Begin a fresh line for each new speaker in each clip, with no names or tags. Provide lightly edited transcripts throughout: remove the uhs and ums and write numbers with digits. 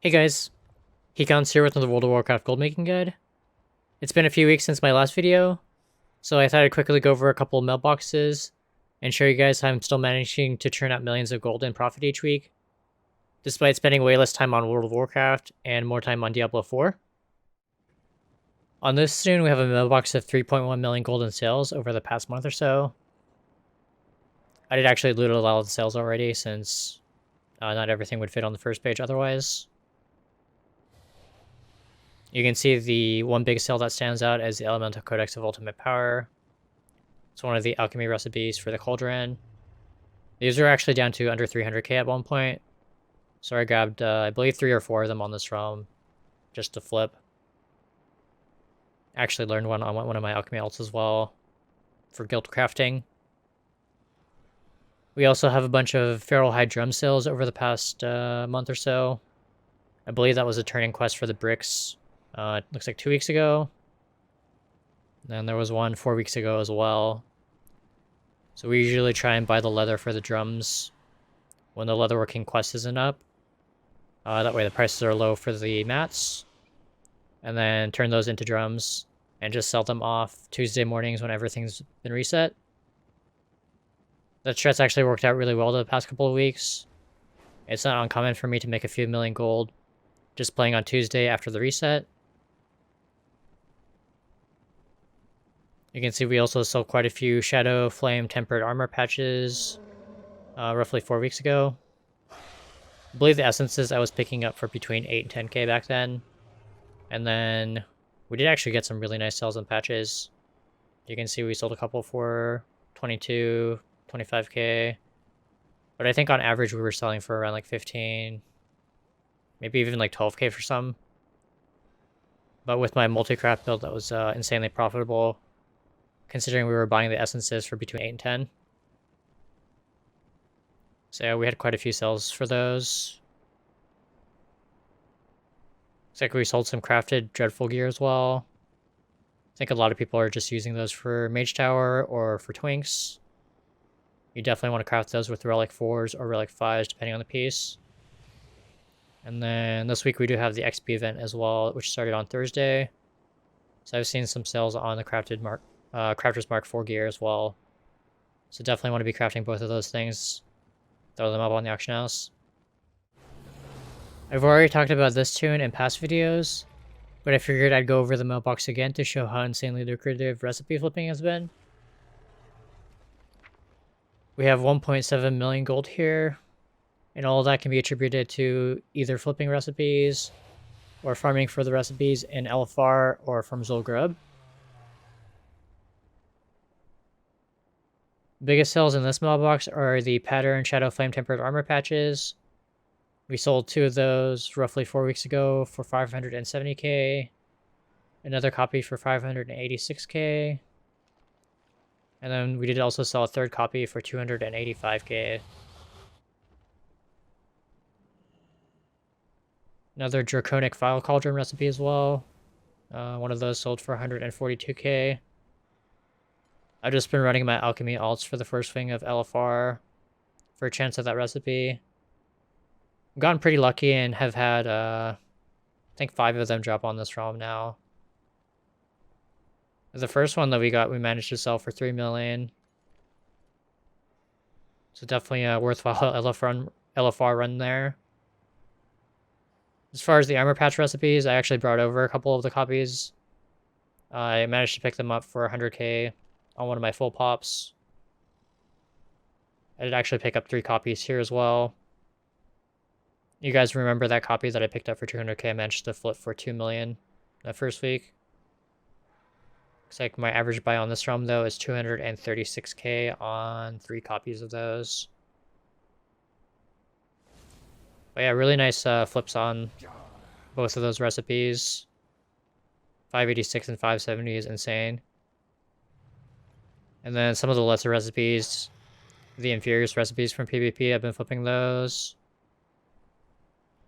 Hey guys, Hecon's here with another World of Warcraft gold making guide. It's been a few weeks since my last video, so I thought I'd quickly go over a couple of mailboxes and show you guys how I'm still managing to churn out millions of gold in profit each week, despite spending way less time on World of Warcraft and more time on Diablo 4. On this soon, we have a mailbox of 3.1 million gold in sales over the past month or so. I did actually loot a lot of the sales already, since not everything would fit on the first page otherwise. You can see the one big sale that stands out as the Elemental Codex of Ultimate Power. It's one of the alchemy recipes for the Cauldron. These are actually down to under 300k at one point. So I grabbed, I believe, 3 or 4 of them on this realm just to flip. Actually learned one on one of my alchemy alts as well for guild crafting. We also have a bunch of Feral Hide drum sales over the past month or so. I believe that was a turning quest for the bricks. It looks like 2 weeks ago. And there was one 4 weeks ago as well. So we usually try and buy the leather for the drums when the leatherworking quest isn't up. That way the prices are low for the mats. And then turn those into drums and just sell them off Tuesday mornings when everything's been reset. That strat's actually worked out really well the past couple of weeks. It's not uncommon for me to make a few million gold just playing on Tuesday after the reset. You can see we also sold quite a few Shadow Flame Tempered Armor patches roughly 4 weeks ago. I believe the essences I was picking up for between 8 and 10k back then. And then we did actually get some really nice sales on patches. You can see we sold a couple for 22, 25k. But I think on average we were selling for around like 15, maybe even like 12k for some. But with my multi-craft build, that was insanely profitable, considering we were buying the essences for between 8 and 10. So yeah, we had quite a few sales for those. Looks like we sold some crafted Dreadful gear as well. I think a lot of people are just using those for Mage Tower or for Twinks. You definitely want to craft those with Relic 4s or Relic 5s, depending on the piece. And then this week we do have the XP event as well, which started on Thursday. So I've seen some sales on the Crafter's Mark 4 gear as well. So definitely want to be crafting both of those things. Throw them up on the auction house. I've already talked about this tune in past videos, but I figured I'd go over the mailbox again to show how insanely lucrative recipe flipping has been. We have 1.7 million gold here, and all of that can be attributed to either flipping recipes or farming for the recipes in LFR or from Zul'Grub. Biggest sales in this mailbox are the Pattern Shadow Flame Tempered Armor patches. We sold 2 of those roughly 4 weeks ago for 570k. Another copy for 586k. And then we did also sell a 3rd copy for 285k. Another Draconic File Cauldron recipe as well. One of those sold for 142k. I've just been running my alchemy alts for the first swing of LFR for a chance at that recipe. I've gotten pretty lucky and have had, I think 5 of them drop on this realm now. The first one that we got, we managed to sell for 3 million. So definitely a worthwhile LFR run there. As far as the armor patch recipes, I actually brought over a couple of the copies. I managed to pick them up for 100k on one of my full pops. I did actually pick up 3 copies here as well. You guys remember that copy that I picked up for 200k? I managed to flip for 2 million that first week. Looks like my average buy on this realm though is 236k on 3 copies of those. But yeah, really nice flips on both of those recipes. 586 and 570 is insane. And then some of the lesser recipes, the inferior recipes from PvP, I've been flipping those.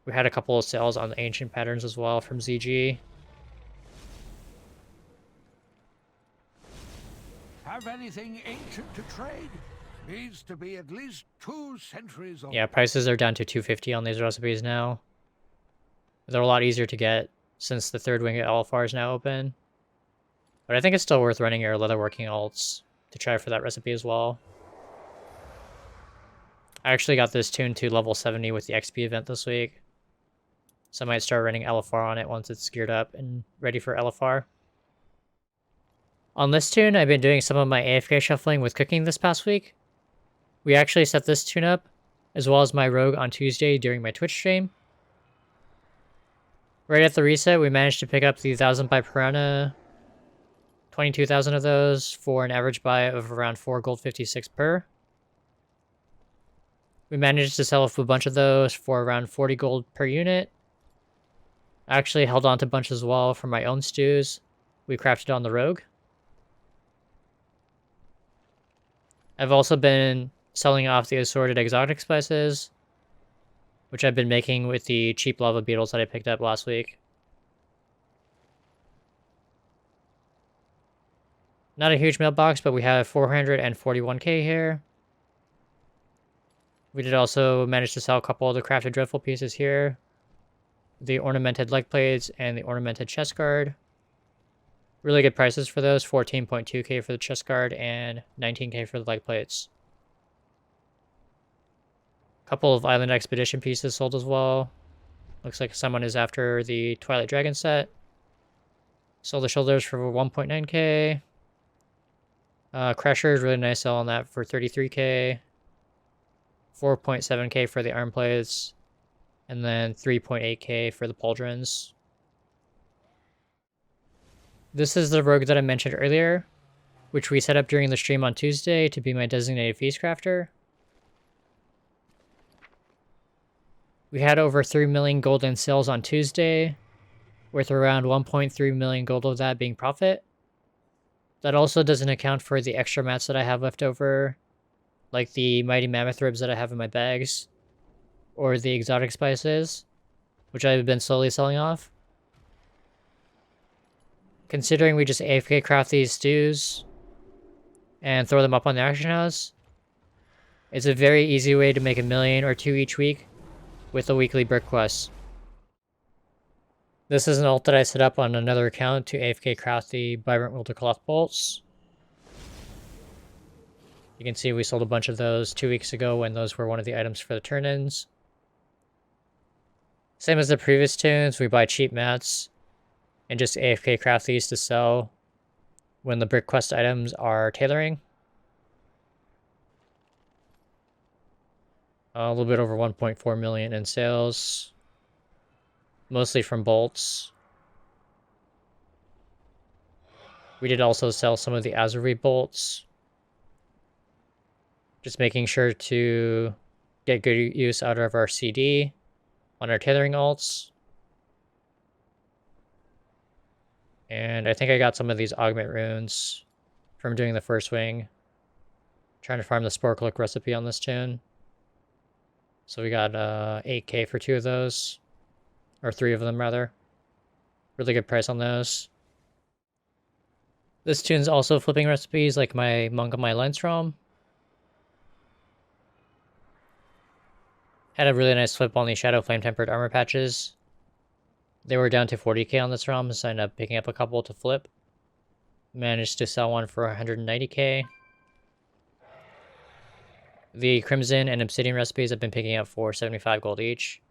We had a couple of sales on the ancient patterns as well from ZG.
Have anything ancient to trade? Needs to be at least 2 centuries old.
Yeah, prices are down to 250 on these recipes now. They're a lot easier to get since the third wing at LFR is now open. But I think it's still worth running your leatherworking alts to try for that recipe as well. I actually got this tuned to level 70 with the XP event this week. So I might start running LFR on it once it's geared up and ready for LFR. On this tune, I've been doing some of my AFK shuffling with cooking this past week. We actually set this tune up, as well as my rogue on Tuesday during my Twitch stream. Right at the reset, we managed to pick up the 1,000 buy piranha, 22,000 of those for an average buy of around 4 gold 56 per. We managed to sell off a bunch of those for around 40 gold per unit. I actually held on to a bunch as well for my own stews we crafted on the rogue. I've also been selling off the assorted exotic spices, which I've been making with the cheap lava beetles that I picked up last week. Not a huge mailbox, but we have 441k here. We did also manage to sell a couple of the crafted dreadful pieces here. The ornamented leg plates and the ornamented chest guard. Really good prices for those, 14.2k for the chest guard and 19k for the leg plates. Couple of Island Expedition pieces sold as well. Looks like someone is after the Twilight Dragon set. Sold the shoulders for 1.9k. Crusher is really nice sell on that for 33k. 4.7k for the arm plates. And then 3.8k for the pauldrons. This is the rogue that I mentioned earlier, which we set up during the stream on Tuesday to be my designated feast crafter. We had over 3 million gold in sales on Tuesday, with around 1.3 million gold of that being profit. That also doesn't account for the extra mats that I have left over, like the mighty mammoth ribs that I have in my bags, or the exotic spices, which I've been slowly selling off. Considering we just AFK craft these stews and throw them up on the auction house, it's a very easy way to make 1 million or 2 each week with the weekly brick quests. This is an ult that I set up on another account to AFK craft the vibrant wilder cloth bolts. You can see we sold a bunch of those 2 weeks ago when those were one of the items for the turn-ins. Same as the previous tunes, we buy cheap mats and just AFK craft these to sell when the brick quest items are tailoring. A little bit over 1.4 million in sales, mostly from bolts. We did also sell some of the Azuri bolts, just making sure to get good use out of our CD on our tailoring alts. And I think I got some of these augment runes from doing the first wing. Trying to farm the Sporklook recipe on this tune. So we got 8k for 2 of those. Or 3 of them, rather. Really good price on those. This tune's also flipping recipes like my Monk of my Lens ROM. Had a really nice flip on the Shadow Flame Tempered armor patches. They were down to 40k on this ROM, so I ended up picking up a couple to flip. Managed to sell one for 190k. The Crimson and Obsidian recipes I've been picking up for 75 gold each.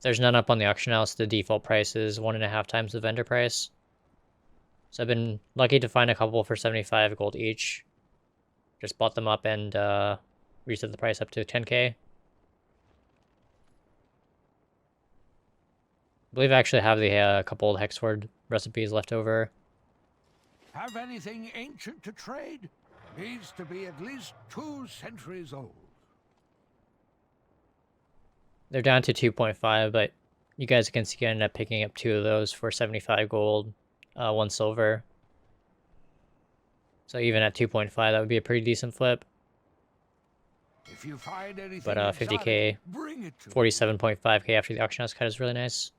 There's none up on the auction house. The default price is 1.5 times the vendor price. So I've been lucky to find a couple for 75 gold each. Just bought them up and reset the price up to 10k. I believe I actually have the couple of Hexward recipes left over.
Have anything ancient to trade? Needs to be at least 2 centuries old.
They're down to 2.5, but you guys can see I ended up picking up 2 of those for 75 gold, 1 silver. So even at 2.5, that would be a pretty decent flip.
If you find anything
But 50k,
exotic, bring it to
47.5k after the auction house cut is really nice.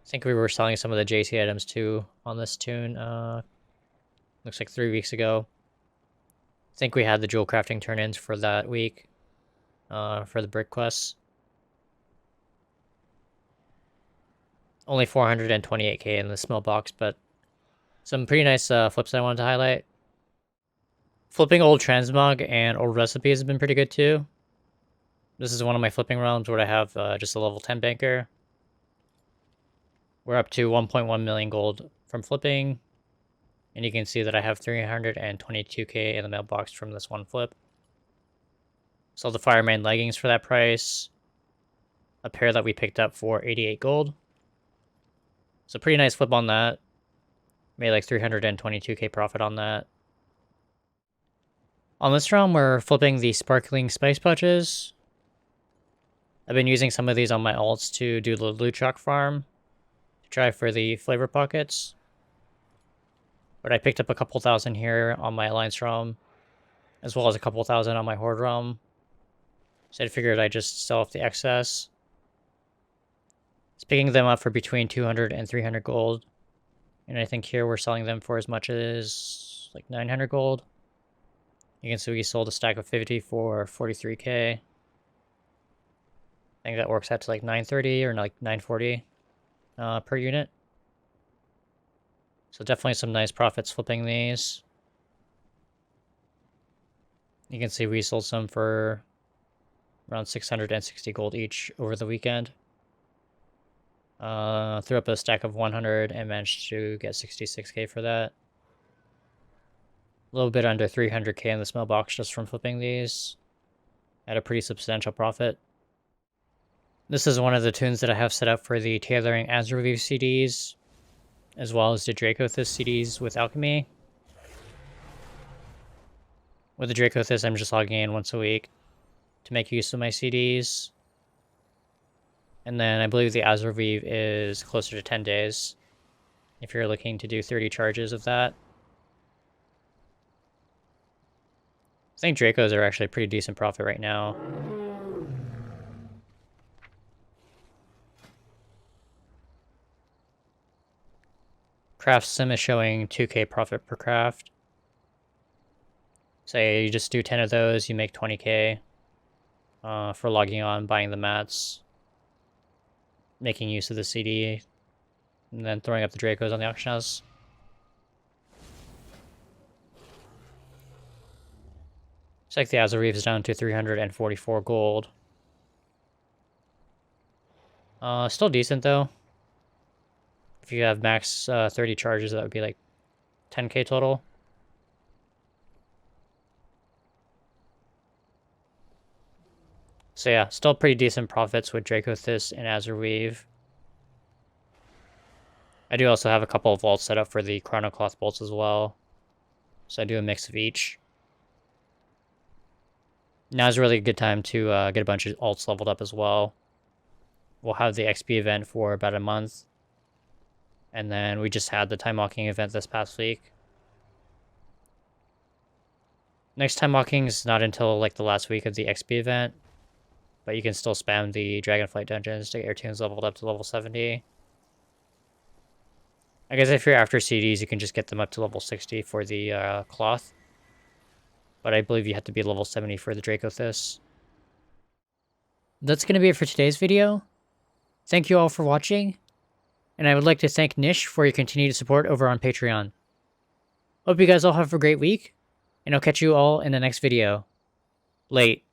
I think we were selling some of the JC items too on this tune. Looks like 3 weeks ago. I think we had the jewel crafting turn-ins for that week. for the brick quests. Only 428k in the small box, but some pretty nice flips I wanted to highlight. Flipping old transmog and old recipes has been pretty good too. This is one of my flipping realms where I have just a level 10 banker. We're up to 1.1 million gold from flipping. And you can see that I have 322k in the mailbox from this one flip. Sold the Fireman Leggings for that price. A pair that we picked up for 88 gold. So pretty nice flip on that. Made like 322k profit on that. On this realm, we're flipping the sparkling spice pouches. I've been using some of these on my alts to do the loot chalk farm. To try for the flavor pockets. But I picked up a couple thousand here on my Alliance realm, as well as a couple thousand on my Horde realm. So I figured I'd just sell off the excess. It's picking them up for between 200 and 300 gold. And I think here we're selling them for as much as like 900 gold. You can see we sold a stack of 50 for 43k. I think that works out to like 930 or like 940 per unit. So definitely some nice profits flipping these. You can see we sold some for around 660 gold each over the weekend. Threw up a stack of 100 and managed to get 66k for that. A little bit under 300k in the small box just from flipping these. At a pretty substantial profit. This is one of the tunes that I have set up for the Tailoring as Review CDs, as well as the Dracothis CDs with Alchemy. With the Dracothis, I'm just logging in once a week to make use of my CDs. And then I believe the Azurviv is closer to 10 days, if you're looking to do 30 charges of that. I think Dracos are actually a pretty decent profit right now. Craft Sim is showing 2k profit per craft. Say you just do 10 of those, you make 20k for logging on, buying the mats, making use of the CD, and then throwing up the Dracos on the auction house. It's like the Azurviv is down to 344 gold. Still decent though. If you have max 30 charges, that would be like 10k total. So yeah, still pretty decent profits with Dracothis and Azurviv. I do also have a couple of vaults set up for the Chronocloth bolts as well. So I do a mix of each. Now's a really good time to get a bunch of alts leveled up as well. We'll have the XP event for about a month. And then we just had the time walking event this past week. Next time walking is not until like the last week of the XP event. But you can still spam the Dragonflight dungeons to get your tunes leveled up to level 70. I guess if you're after CDs, you can just get them up to level 60 for the cloth. But I believe you have to be level 70 for the Dracothis. That's going to be it for today's video. Thank you all for watching. And I would like to thank Nish for your continued support over on Patreon. Hope you guys all have a great week. And I'll catch you all in the next video. Late.